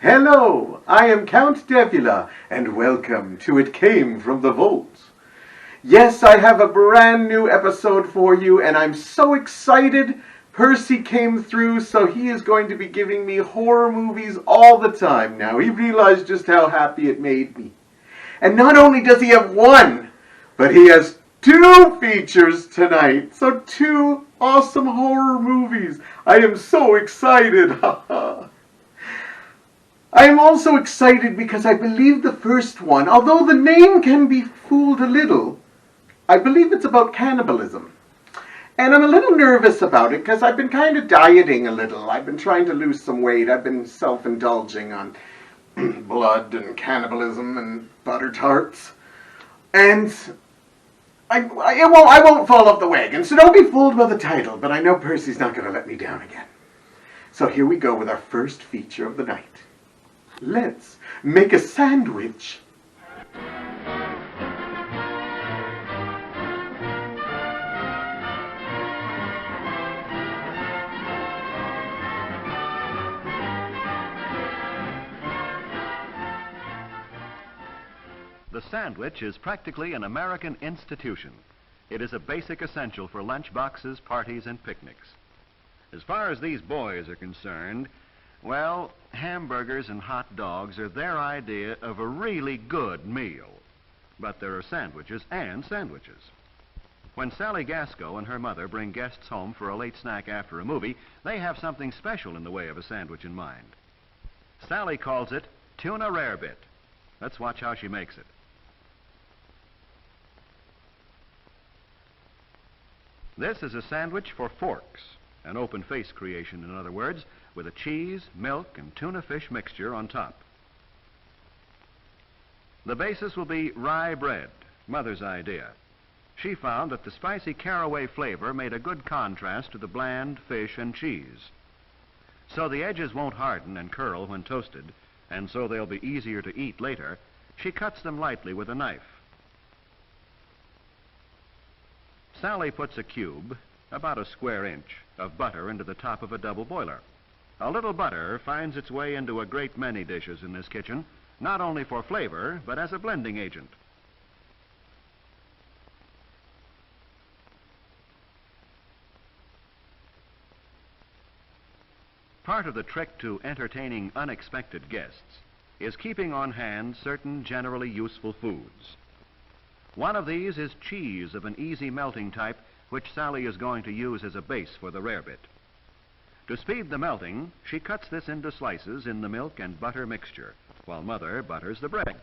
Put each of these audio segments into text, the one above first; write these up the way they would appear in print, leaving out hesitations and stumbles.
Hello, I am Count Devula, and welcome to It Came from the Vault. Yes, I have a brand new episode for you, and I'm so excited. Percy came through, so he is going to be giving me horror movies all the time now. He realized just how happy it made me. And not only does he have one, but he has two features tonight. So two awesome horror movies. I am so excited. I am also excited because I believe the first one, although the name can be fooled a little, I believe it's about cannibalism. And I'm a little nervous about it because I've been kind of dieting a little. I've been trying to lose some weight. I've been self-indulging on blood and cannibalism and butter tarts. And I won't fall off the wagon, so don't be fooled by the title, but I know Percy's not going to let me down again. So here we go with our first feature of the night. Let's make a sandwich. The sandwich is practically an American institution. It is a basic essential for lunch boxes, parties, and picnics. As far as these boys are concerned, well, hamburgers and hot dogs are their idea of a really good meal. But there are sandwiches and sandwiches. When Sally Gasco and her mother bring guests home for a late snack after a movie, they have something special in the way of a sandwich in mind. Sally calls it tuna rarebit. Let's watch how she makes it. This is a sandwich for forks, an open-face creation, in other words, with a cheese, milk, and tuna fish mixture on top. The basis will be rye bread, Mother's idea. She found that the spicy caraway flavor made a good contrast to the bland fish and cheese. So the edges won't harden and curl when toasted, and so they'll be easier to eat later. She cuts them lightly with a knife. Sally puts a cube, about a square inch, of butter into the top of a double boiler. A little butter finds its way into a great many dishes in this kitchen, not only for flavor, but as a blending agent. Part of the trick to entertaining unexpected guests is keeping on hand certain generally useful foods. One of these is cheese of an easy melting type, which Sally is going to use as a base for the rarebit. To speed the melting, she cuts this into slices in the milk and butter mixture, while Mother butters the bread.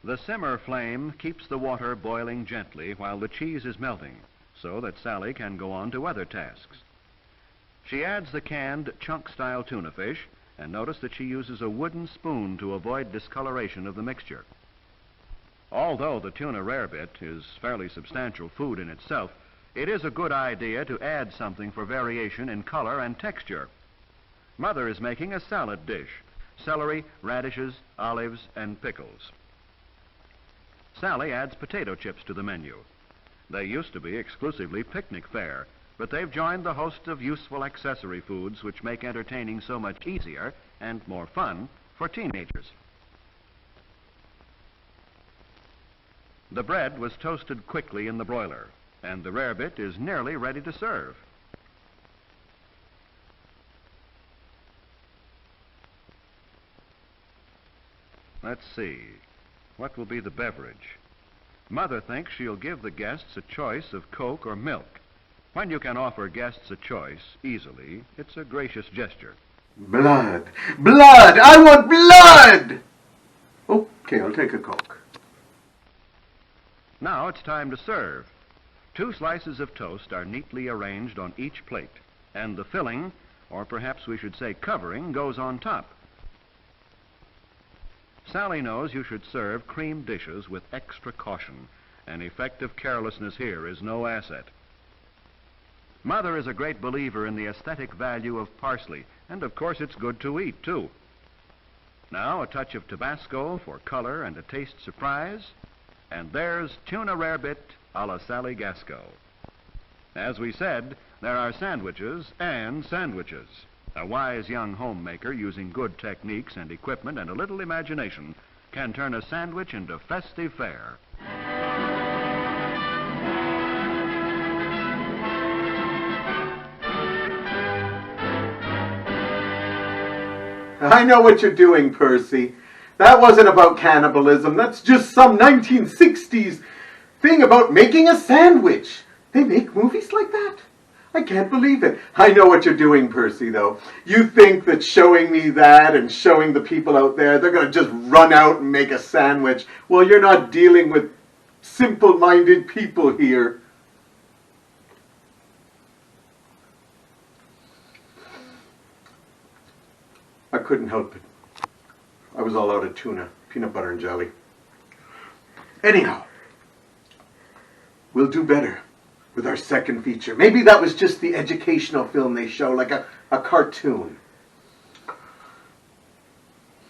The simmer flame keeps the water boiling gently while the cheese is melting, so that Sally can go on to other tasks. She adds the canned chunk-style tuna fish, and notice that she uses a wooden spoon to avoid discoloration of the mixture. Although the tuna rarebit is fairly substantial food in itself, it is a good idea to add something for variation in color and texture. Mother is making a salad dish: celery, radishes, olives, and pickles. Sally adds potato chips to the menu. They used to be exclusively picnic fare, but they've joined the host of useful accessory foods which make entertaining so much easier and more fun for teenagers. The bread was toasted quickly in the broiler, and the rarebit is nearly ready to serve. Let's see, what will be the beverage? Mother thinks she'll give the guests a choice of Coke or milk. When you can offer guests a choice easily, it's a gracious gesture. Blood! Blood! I want blood! Okay, I'll take a Coke. Now it's time to serve. 2 slices of toast are neatly arranged on each plate, and the filling, or perhaps we should say covering, goes on top. Sally knows you should serve cream dishes with extra caution. An effective carelessness here is no asset. Mother is a great believer in the aesthetic value of parsley, and of course it's good to eat, too. Now a touch of Tabasco for color and a taste surprise, and there's tuna rarebit a la Sally Gasco. As we said, there are sandwiches and sandwiches. A wise young homemaker using good techniques and equipment and a little imagination can turn a sandwich into festive fare. I know what you're doing, Percy. That wasn't about cannibalism. That's just some 1960s thing about making a sandwich. They make movies like that? I can't believe it. I know what you're doing, Percy, though. You think that showing me that and showing the people out there, they're going to just run out and make a sandwich. Well, you're not dealing with simple-minded people here. I couldn't help it. I was all out of tuna, peanut butter and jelly. Anyhow, we'll do better with our second feature. Maybe that was just the educational film they show, like a cartoon.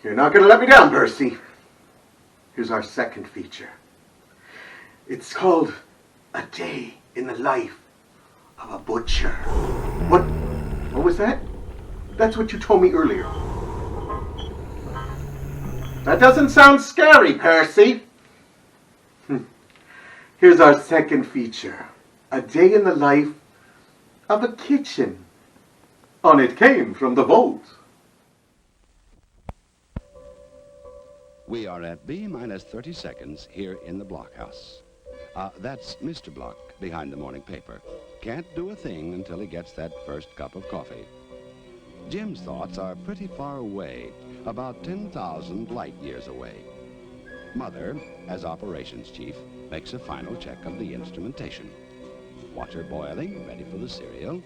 You're not going to let me down, Percy. Here's our second feature. It's called A Day in the Life of a Butcher. What was that? That's what you told me earlier. That doesn't sound scary, Percy. Here's our second feature. A day in the life of a kitchen. On it came from the vault. We are at B minus 30 seconds here in the blockhouse. That's Mr. Block behind the morning paper. Can't do a thing until he gets that first cup of coffee. Jim's thoughts are pretty far away, about 10,000 light years away. Mother, as operations chief, makes a final check of the instrumentation. Water boiling, ready for the cereal.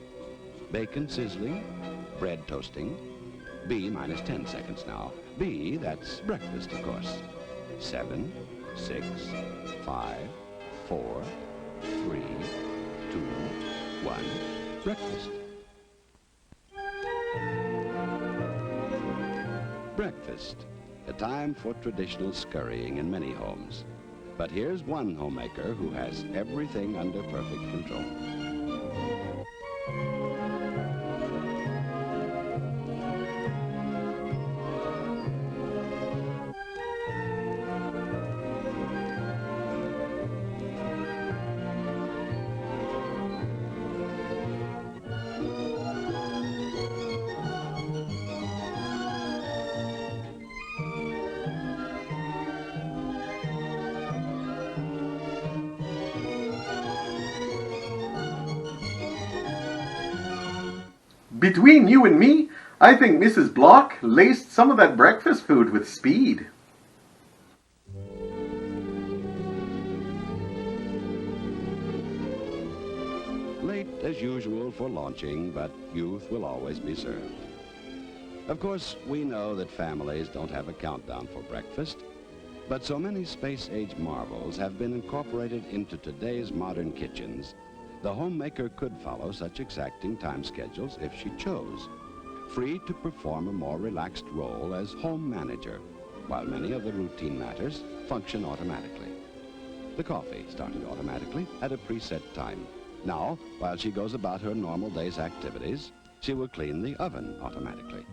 Bacon sizzling, bread toasting. B minus 10 seconds now. B, that's breakfast, of course. 7, 6, 5, 4, 3, 2, 1, breakfast. Breakfast, a time for traditional scurrying in many homes. But here's one homemaker who has everything under perfect control. Between you and me, I think Mrs. Block laced some of that breakfast food with speed. Late as usual for launching, but youth will always be served. Of course, we know that families don't have a countdown for breakfast, but so many space-age marvels have been incorporated into today's modern kitchens. The homemaker could follow such exacting time schedules if she chose, free to perform a more relaxed role as home manager, while many of the routine matters function automatically. The coffee started automatically at a preset time. Now, while she goes about her normal day's activities, she will clean the oven automatically.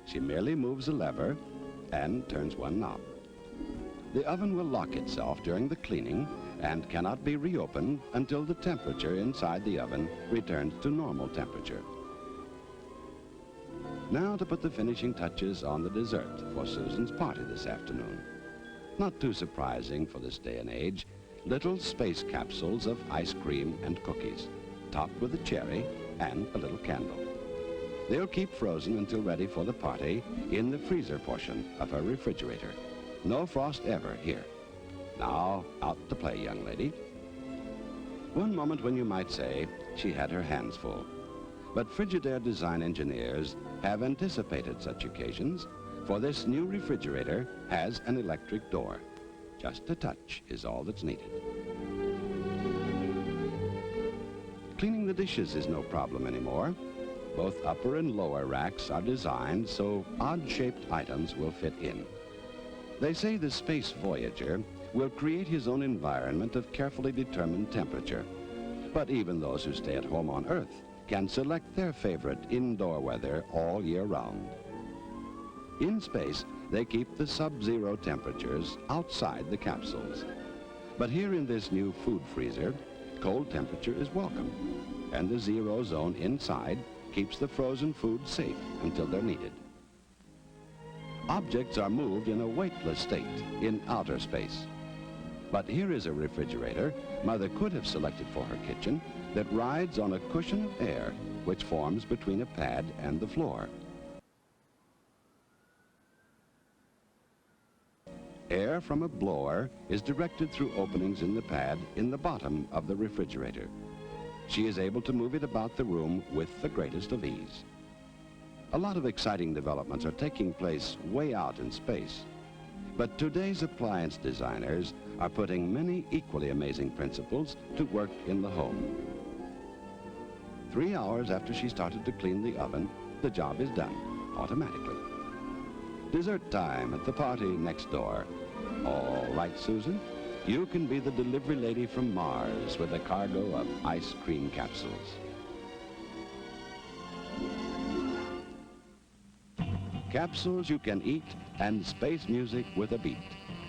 She merely moves a lever and turns one knob. The oven will lock itself during the cleaning and cannot be reopened until the temperature inside the oven returns to normal temperature. Now to put the finishing touches on the dessert for Susan's party this afternoon. Not too surprising for this day and age, little space capsules of ice cream and cookies, topped with a cherry and a little candle. They'll keep frozen until ready for the party in the freezer portion of her refrigerator. No frost ever here. Now, out to play, young lady. One moment when you might say she had her hands full. But Frigidaire design engineers have anticipated such occasions, for this new refrigerator has an electric door. Just a touch is all that's needed. Cleaning the dishes is no problem anymore. Both upper and lower racks are designed so odd-shaped items will fit in. They say the Space Voyager will create his own environment of carefully determined temperature. But even those who stay at home on Earth can select their favorite indoor weather all year round. In space, they keep the sub-zero temperatures outside the capsules. But here in this new food freezer, cold temperature is welcome, and the zero zone inside keeps the frozen food safe until they're needed. Objects are moved in a weightless state in outer space. But here is a refrigerator Mother could have selected for her kitchen that rides on a cushion of air which forms between a pad and the floor. Air from a blower is directed through openings in the pad in the bottom of the refrigerator. She is able to move it about the room with the greatest of ease. A lot of exciting developments are taking place way out in space. But today's appliance designers are putting many equally amazing principles to work in the home. 3 hours after she started to clean the oven, the job is done, automatically. Dessert time at the party next door. All right, Susan, you can be the delivery lady from Mars with a cargo of ice cream capsules. Capsules you can eat and space music with a beat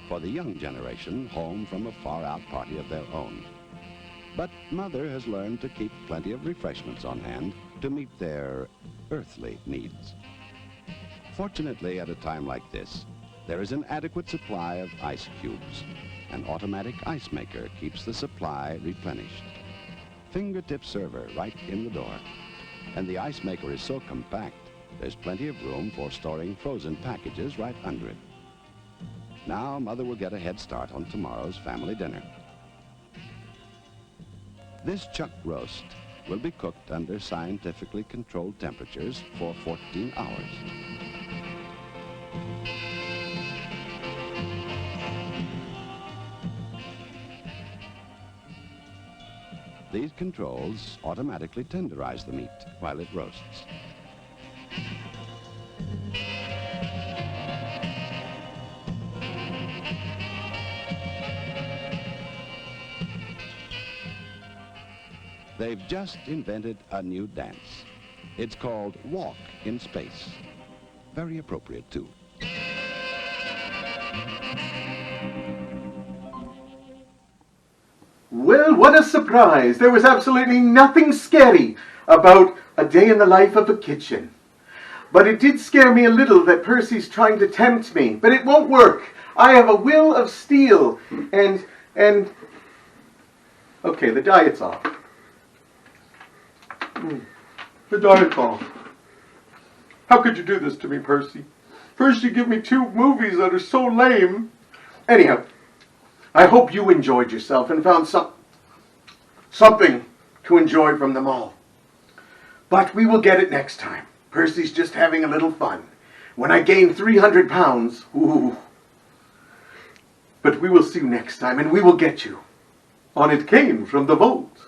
for the young generation home from a far-out party of their own. But Mother has learned to keep plenty of refreshments on hand to meet their earthly needs. Fortunately, at a time like this, there is an adequate supply of ice cubes. An automatic ice maker keeps the supply replenished. Fingertip server right in the door. And the ice maker is so compact, there's plenty of room for storing frozen packages right under it. Now, Mother will get a head start on tomorrow's family dinner. This chuck roast will be cooked under scientifically controlled temperatures for 14 hours. These controls automatically tenderize the meat while it roasts. They've just invented a new dance. It's called Walk in Space. Very appropriate, too. Well, what a surprise. There was absolutely nothing scary about a day in the life of a kitchen. But it did scare me a little that Percy's trying to tempt me. But it won't work. I have a will of steel. And... Okay, the diet's off. The diet's off. How could you do this to me, Percy? First you give me 2 movies that are so lame. Anyhow, I hope you enjoyed yourself and found something to enjoy from them all. But we will get it next time. Percy's just having a little fun. When I gain 300 pounds, ooh. But we will see you next time, and we will get you on It Came from the Vault.